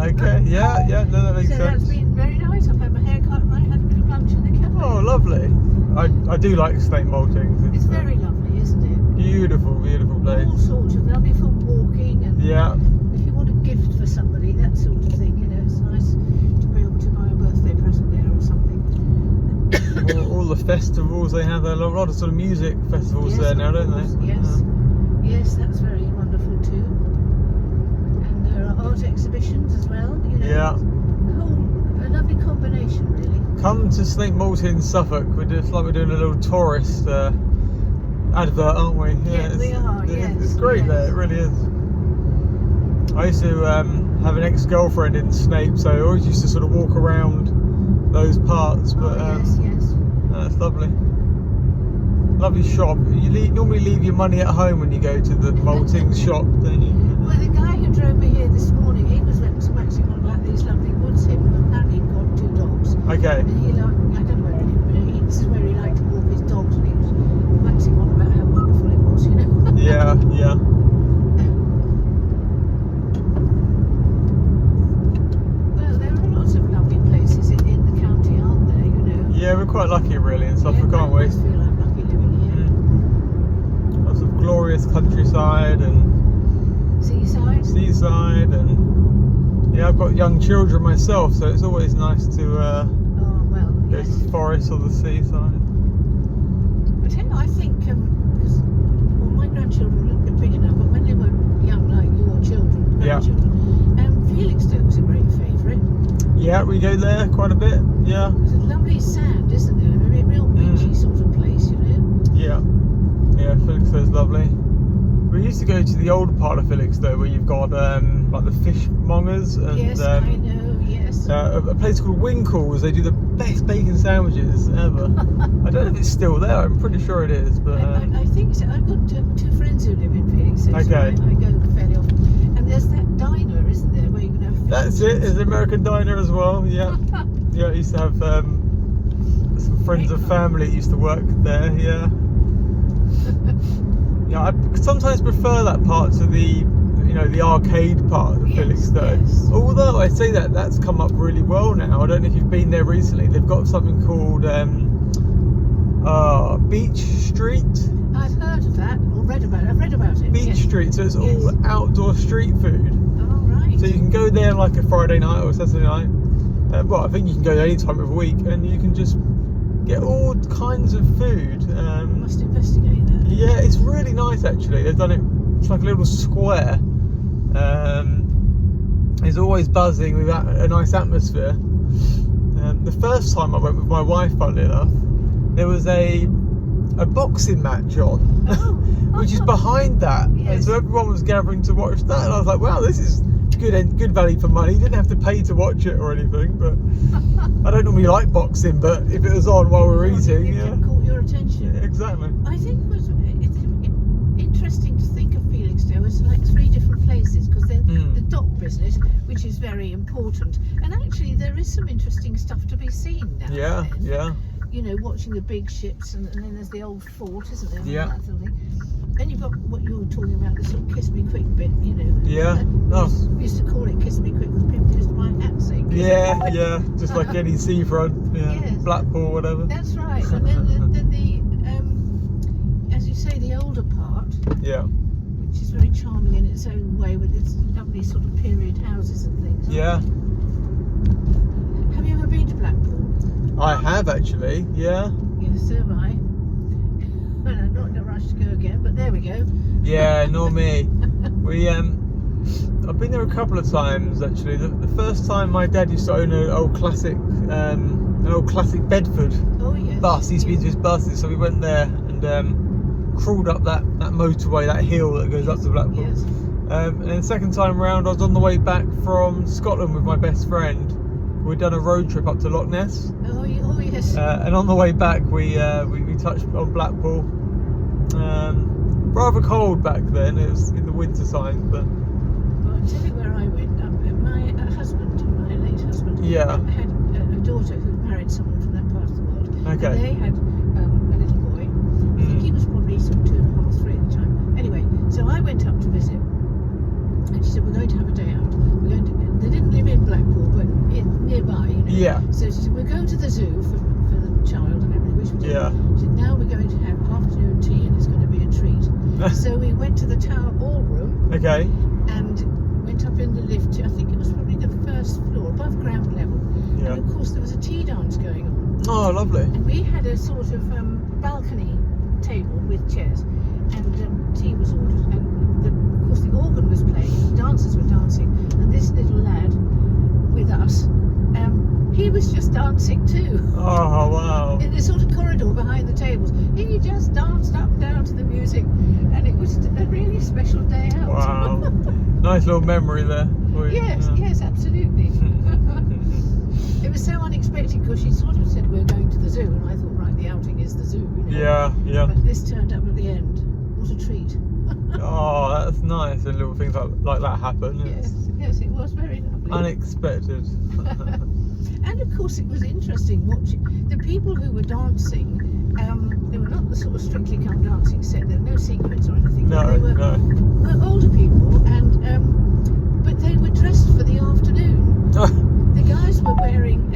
Okay, yeah, no, that makes So sense. that's been very nice. I've had my hair cut and I had a bit of lunch in the cafe. Oh, lovely. I do like Snape maltings. It's very lovely, isn't it? Beautiful place. All sorts of lovely for walking and Yeah. if you want a gift for somebody, that sort of thing, you know, it's nice to be able to buy a birthday present there or something. all the festivals they have there, a lot of sort of music festivals there now, don't they? Yes, that's very wonderful too. And there are art exhibitions as well, you know. Yeah. A lovely combination, really. Come to Snape Maltings, Suffolk. We're doing a little tourist advert, aren't we? Yeah, we are. It's great there. It really is. I used to have an ex-girlfriend in Snape, so I always used to sort of walk around those parts. But yes. that's lovely. Lovely shop. You normally leave your money at home when you go to the Maltings shop, don't you? Well, the guy who drove me here this morning, he was waxing on about these lovely woods here, and apparently he'd got 2 dogs. Okay. And he I don't know where he lived, but this is where he liked to walk his dogs, and he was waxing on about how wonderful it was, you know. Yeah. Well, there are lots of lovely places in the county, aren't there, you know. Yeah, we're quite lucky really in Suffolk, I aren't we? always feel I'm lucky living here. Lots of glorious countryside and seaside, and yeah, I've got young children myself, so it's always nice to go to the forest or the seaside. I tell you, I think because my grandchildren are a little bit bigger now, but when they were young, like your children, grandchildren, Felixstowe was a great favourite. Yeah, we go there quite a bit. Yeah. It's a lovely sand, isn't there? A real beachy sort of place, you know. Yeah, Felixstowe's lovely. We used to go to the older part of Felixstowe where you've got like the fishmongers and yes, I know, yes. A place called Winkles. They do the best bacon sandwiches ever. I don't know if it's still there. I'm pretty sure it is, but I think so. I've got two friends who live in Felixstowe. Okay. So I go fairly often. And there's that diner, isn't there, where you can have fish. That's it. There's an American diner as well. Yeah. Yeah, I used to have some friends of family that used to work there. Yeah. Yeah, I sometimes prefer that part to the arcade part of Felixstowe. Yes. Although I say that's come up really well now. I don't know if you've been there recently. They've got something called Beach Street. I've heard of that, or read about it. I've read about it. Beach Street, so it's all outdoor street food. Oh, right. So you can go there like a Friday night or Saturday night. Well, I think you can go any time of the week, and you can just get all kinds of food. Must investigate that. Yeah, it's really nice actually. They've done it. It's like a little square. It's always buzzing with a nice atmosphere. The first time I went with my wife, funnily enough, there was a boxing match on, which is behind that. Yes. And so everyone was gathering to watch that, and I was like, wow, this is good value for money. You didn't have to pay to watch it or anything, but I don't normally like boxing, but if it was on while we were eating, it caught your attention. Yeah, exactly. I think it's interesting to think of Felixstowe as like 3 different places, because there's the dock business, which is very important, and actually there is some interesting stuff to be seen now. Yeah. You know, watching the big ships, and then there's the old fort, isn't there? Yeah. That sort of thing. Then you've got what you were talking about, the sort of kiss me quick bit, you know. Yeah. We used to call it kiss me quick because people used to buy hats saying kiss me quick. Yeah, just like any seafront, Yes. Blackpool, whatever. That's right. And then the as you say, the older part, Yeah. which is very charming in its own way, with its lovely sort of period houses and things. Yeah. Have you ever been to Blackpool? I have actually, yeah. Yes, so have I. Well, I'm not in a rush to go again, but there we go. Yeah, nor me. I've been there a couple of times actually. The first time my dad used to own an old classic Bedford bus. He used to be into his buses, so we went there and crawled up that motorway, that hill that goes up to Blackpool. Yes. And then the second time round, I was on the way back from Scotland with my best friend. We'd done a road trip up to Loch Ness. Oh yes. And on the way back, we touched on Blackpool. Rather cold back then. It was in the winter time, but. Well, I'll tell you where I went. My husband, my late husband, had a daughter who married someone from that part of the world. Okay. And they had a little boy. I think he was probably sort of 2.5, 3 at the time. Anyway, so I went up to visit, and she said, "We're going to have a day out. They didn't live in Yeah. So she said, we'll go to the zoo for the child and everything, which we did. Yeah. She said, now we're going to have afternoon tea and it's going to be a treat. So we went to the Tower Ballroom Okay. and went up in the lift to, I think it was probably the first floor, above ground level. Yeah. And of course there was a tea dance going on. Oh, lovely. And we had a sort of balcony table with chairs, and tea was ordered. And of course the organ was playing, the dancers were dancing, and this little lad with us, he was just dancing too. Oh, wow. In this sort of corridor behind the tables. He just danced up and down to the music, and it was a really special day out. Wow. Nice little memory there. Yes, yes, absolutely. It was so unexpected because she sort of said we're going to the zoo, and I thought, right, the outing is the zoo. You know? Yeah, yeah. But this turned up at the end. What a treat. Oh, that's nice. And little things like that happen. Yes, yes, it was very lovely. Unexpected. And of course, it was interesting watching the people who were dancing. They were not the sort of Strictly Come Dancing set. There were no sequins or anything. No, they were older people, and but they were dressed for the afternoon. The guys were wearing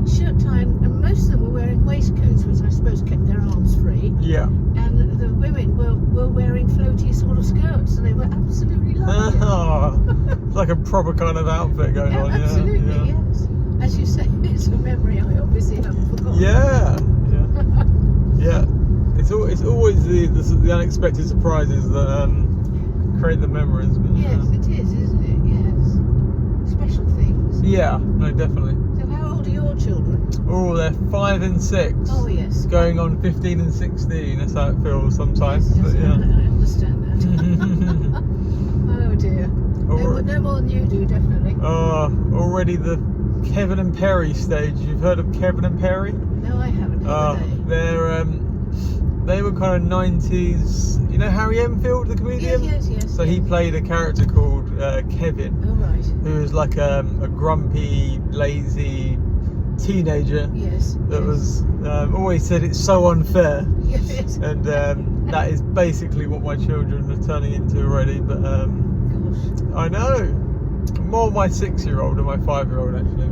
shirt tie, and most of them were wearing waistcoats, which I suppose kept their arms free. Yeah. And the women were wearing floaty sort of skirts, and they were absolutely lovely. It's like a proper kind of outfit going on. Absolutely, Yeah. yes. As you say, it's a memory I obviously haven't forgotten. Yeah. Yeah. It's always the unexpected surprises that create the memories. But, Yes, it is, isn't it? Yes. Special things. Yeah. No, definitely. So how old are your children? Oh, they're 5 and 6. Oh, yes. Going on 15 and 16. That's how it feels sometimes. Yes, But yes, yeah. I understand that. Oh dear. No more than you do, definitely. Already the Kevin and Perry stage. You've heard of Kevin and Perry? No, I haven't. Who are They were kind of 90s. You know Harry Enfield, the comedian? Yes. So he played a character called Kevin, Oh, right. who was like a grumpy, lazy teenager Yes. that was always said it's so unfair. Yes. And that is basically what my children are turning into already. But Gosh. I know more my 6-year-old and my 5-year-old actually.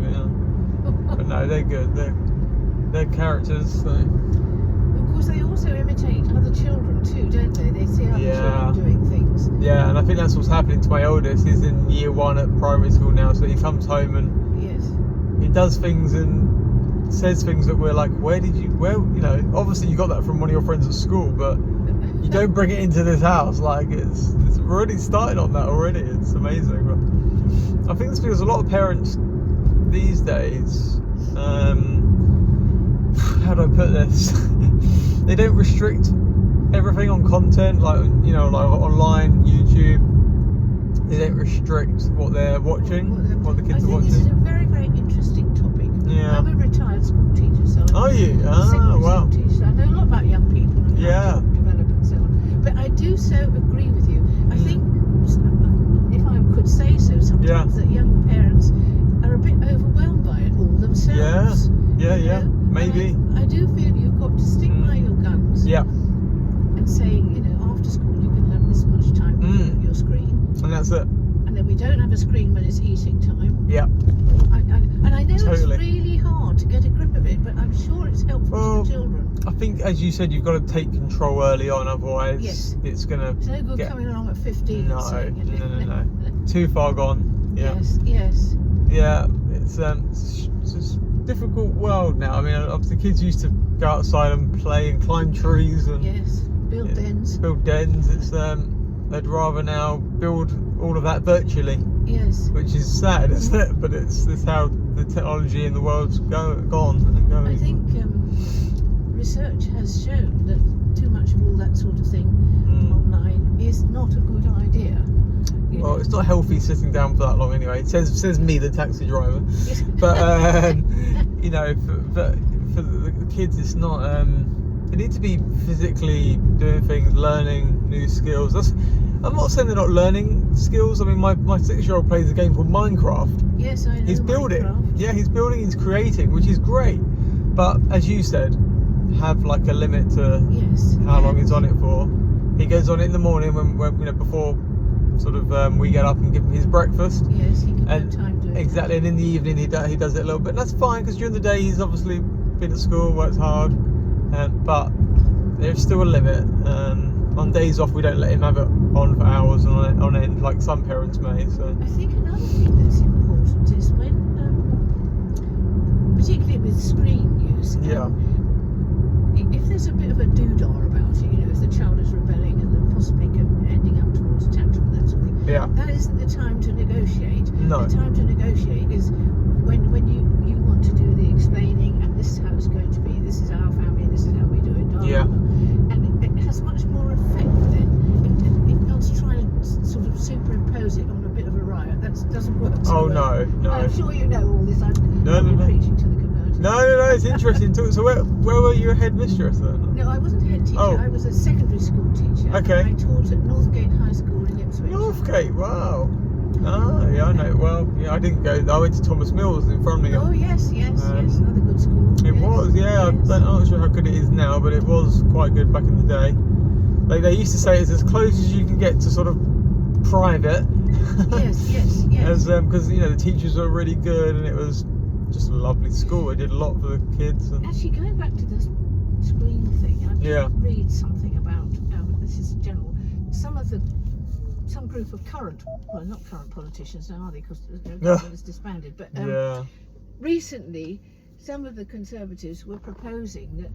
But no, they're good. They're characters. So. Of course, they also imitate other children too, don't they? They see other children doing things. Yeah, and I think that's what's happening to my oldest. He's in year 1 at primary school now, so he comes home and he does things and says things that we're like, obviously you got that from one of your friends at school, but you don't bring it into this house. Like it's already started on that already. It's amazing. But I think it's because a lot of parents these days, how do I put this? They don't restrict everything on content, like online, YouTube. They don't restrict what they're watching, what the kids are watching. This is a very, very interesting topic. Yeah. I'm a retired school teacher, so Are you? Wow. School teacher. I know a lot about young people and how to develop and so on. But I do so agree with you. I think, if I could say so, sometimes that young parents are a bit overwhelmed by it all themselves. Yeah. Maybe. I do feel you've got to stick by your guns. Yeah. And say, after school you can have this much time at your screen. And that's it. And then we don't have a screen when it's eating time. Yeah. And I know Totally. it's really hard to get a grip of it, but I'm sure it's helpful to the children. I think, as you said, you've got to take control early on, otherwise it's going to... It's no good coming along at 15 and saying it. No. Too far gone. Yeah. Yes. Yeah, it's a difficult world now. I mean, obviously kids used to go outside and play and climb trees and build dens. It's they'd rather now build all of that virtually. Yes. Which is sad, isn't it? But it's how the technology in the world's gone and going. I think research has shown that too much of all that sort of thing online is not a good idea. Well, it's not healthy sitting down for that long anyway. It says me, the taxi driver. But for the kids, it's not. They need to be physically doing things, learning new skills. I'm not saying they're not learning skills. I mean, my 6-year-old plays a game called Minecraft. Yes, I know. He's building. Minecraft. Yeah, he's building. He's creating, which is great. But as you said, have like a limit to how long he's on it for. He goes on it in the morning when before we get up and give him his breakfast. Yes, he can And have time doing exactly, and in the evening he does it a little bit. And that's fine, because during the day he's obviously been at school, works hard, but there's still a limit. On days off we don't let him have it on for hours on end like some parents may. So I think another thing that's important is when, particularly with screen use, yeah, if there's a bit of a doodah about it, if the child is rebelling and then possibly ending up towards a tantrum, that sort of thing, yeah, that isn't the time to negotiate. No. The time to negotiate is when you want to do the explaining, and this is how it's going to be, this is our family, this is how we do it, Yeah. and it has much more effect then. If one's trying to sort of superimpose it on a bit of a riot, that doesn't work so Oh well. no. I'm sure you know all this. I'm No. preaching to the converted. No, it's interesting. So where were you a headmistress then? No, I wasn't a head teacher. Oh. I was a secondary school teacher. Okay. I taught at Northgate High School in Ipswich. Northgate, wow. Ah, yeah, I know. Well, yeah, I didn't go. I went to Thomas Mills in Birmingham. Oh yes, another good school. It was, yeah. Yes. I'm not sure how good it is now, but it was quite good back in the day. Like they used to say, it's as close as you can get to sort of private. Yes. Because the teachers were really good, and it was just a lovely school. I did a lot for the kids. And Actually, going back to the screen thing, I Yeah. did read something about. This is general. Some group of not current politicians now, are they? Because the government is disbanded. But yeah. recently, some of the Conservatives were proposing that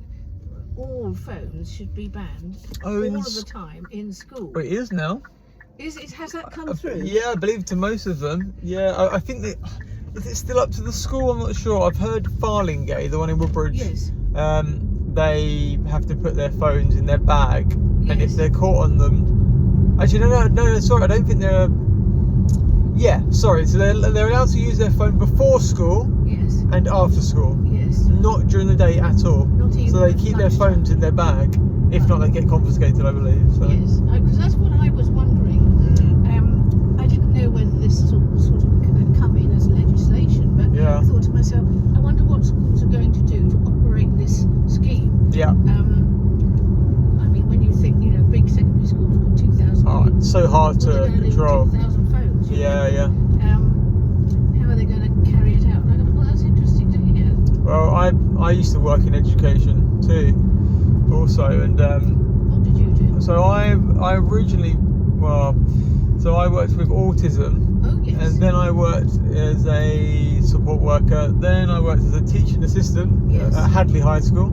all phones should be banned all of the time in school. But it is now. Has that come through? Yeah, I believe to most of them. Yeah, I think that. Is it still up to the school? I'm not sure. I've heard Farlingay, the one in Woodbridge. Yes. They have to put their phones in their bag, and if Yes. they're caught on them. Actually, no, sorry, I don't think they're. Yeah, sorry. So they're allowed to use their phone before school Yes. and after school, Yes. not during the day at all. Not even So they at keep their lunchtime. phones in their bag. If not, they get confiscated, I believe. So. Yes. Because that's what I was wondering. I didn't know whether this sort of had come in as legislation, but Yeah. I thought to myself, I wonder what schools are going to do to operate this scheme. Yeah. I mean, when you think, big secondary schools got 2,000. Oh, it's so hard to control. 2,000 phones. Yeah. How are they going to carry it out? And I thought, well, that's interesting to hear. Well, I used to work in education too, also, and What did you do? so I originally, so I worked with autism. Oh, yes. And then I worked as a support worker. Then I worked as a teaching assistant Yes. at Hadley High School.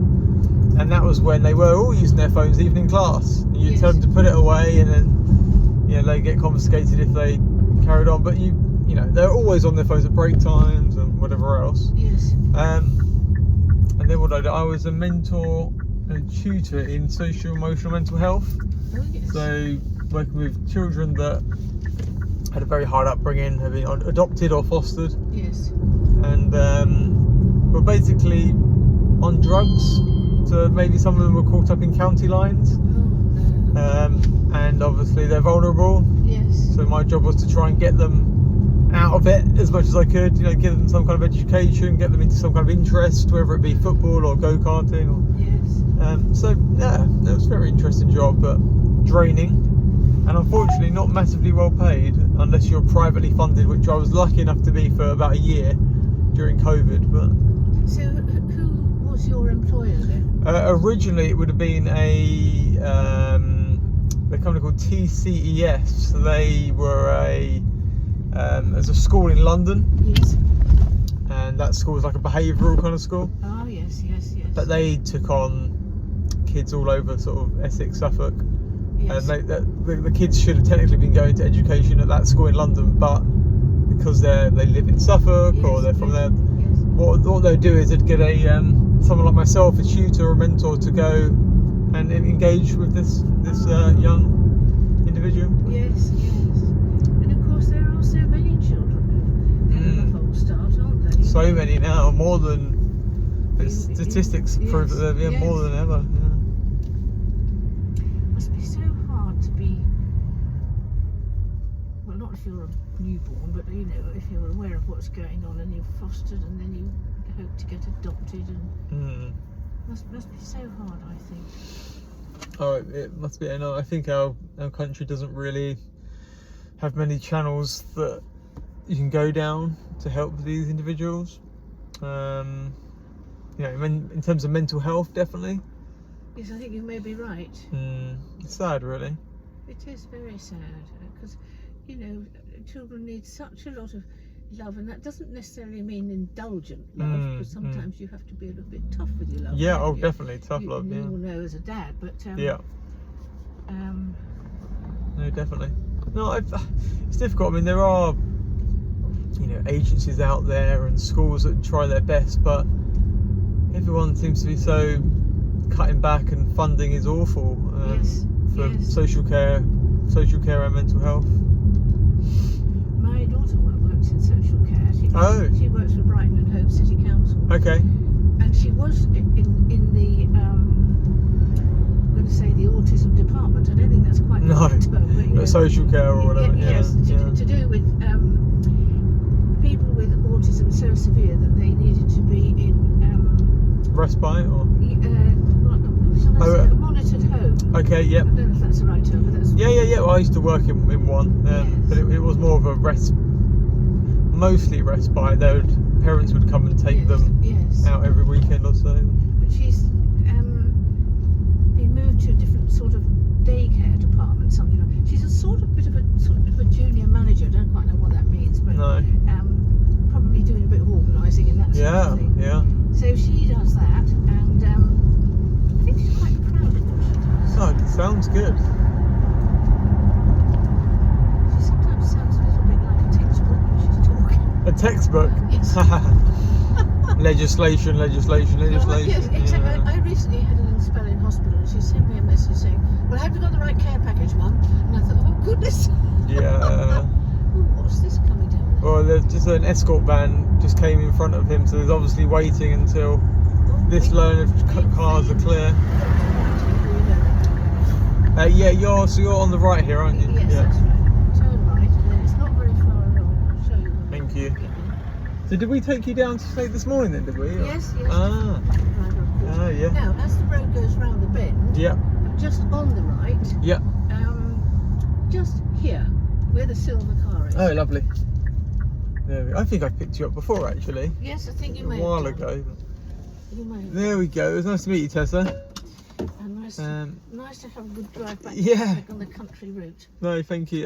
And that was when they were all using their phones, even in class. You Yes. tell them to put it away, and then they get confiscated if they carried on. But they're always on their phones at break times and whatever else. Yes. And then what I did, I was a mentor and tutor in social, emotional, mental health. Oh, yes. So working with children that had a very hard upbringing, have been adopted or fostered, Yes. and were basically on drugs. So maybe some of them were caught up in county lines, Oh, no. and obviously they're vulnerable. Yes. So my job was to try and get them out of it as much as I could. Give them some kind of education, get them into some kind of interest, whether it be football or go-karting. Yes. So yeah, it was a very interesting job, but draining. And unfortunately not massively well paid unless you're privately funded, which I was lucky enough to be for about a year during COVID. But So who was your employer then? originally it would have been a company called TCES. So they were as a school in London, Yes. and that school was like a behavioural kind of school. Oh, yes. But they took on kids all over sort of Essex, Suffolk. Yes. And the kids should have technically been going to education at that school in London, but because they live in Suffolk or they're from there, Yes. what they'd do is they'd get someone like myself, a tutor or a mentor, to go and engage with this young individual. Yes. And of course, there are so many children who have a false start, aren't there? So many now, more than statistics prove that they're Yes. more than ever. Yeah. Must be so hard to be. Well, not if you're a newborn, but if you're aware of what's going on and you've fostered and then you hope to get adopted, and must be so hard, I think. Oh, it must be. I think our country doesn't really have many channels that you can go down to help these individuals. You know, in terms of mental health, definitely. Yes, I think you may be right. It's sad, really. It is very sad because, you know, children need such a lot of love, and that doesn't necessarily mean indulgent love, because sometimes you have to be a little bit tough with your love. Yeah, don't you? definitely tough you, love. You Yeah. all know as a dad, but Yeah. No, definitely. No, it's difficult. I mean, there are, you know, agencies out there and schools that try their best, but everyone seems to be so cutting back, and funding is awful for social care and mental health. My daughter works in social care. She works for Brighton and Hove City Council. Okay. And she was in the I'm going to say the autism department. I don't think that's quite the right term, but, you know, social care or whatever. Yes, to do with people with autism so severe that they needed to be in respite or shall I say, a monitored home. Okay, yep. I don't know if that's the right term, but that's Yeah. Well, I used to work in one, but it was more of a mostly respite. Parents would come and take them out every weekend or so. But she's been moved to a different sort of daycare department, something like. She's a sort of a junior manager. I don't quite know what that means, but probably doing a bit of organising and that sort of thing. Yeah. So she does that, and I think she's quite proud of what she does. Oh, it sounds good. She sometimes sounds a little bit like a textbook when she's talking. A textbook. Yes. legislation. Yes, except I recently had a little spell in hospital, and she sent me a message saying, "Well, have you got the right care package, Mum?" And I thought, "Oh goodness." Yeah. What's this coming down? Well, there's just an escort van just came in front of him, so he's obviously waiting until this line of cars are clear. You're on the right here, aren't you? Yes, that's right. Turn right, and then it's not very far along. I'll show you. Thank you. So did we take you down to Snape this morning then, did we? Yes. Ah. Yeah. Now, as the road goes round the bend, just on the right, just here, where the silver car is. Oh, lovely. There we go. I think I picked you up before, actually. Yes, I think you may A while have done. ago. You may have. There we go. It was nice to meet you, Tessa. And nice to have a good drive back Yeah. on the country route. No, thank you.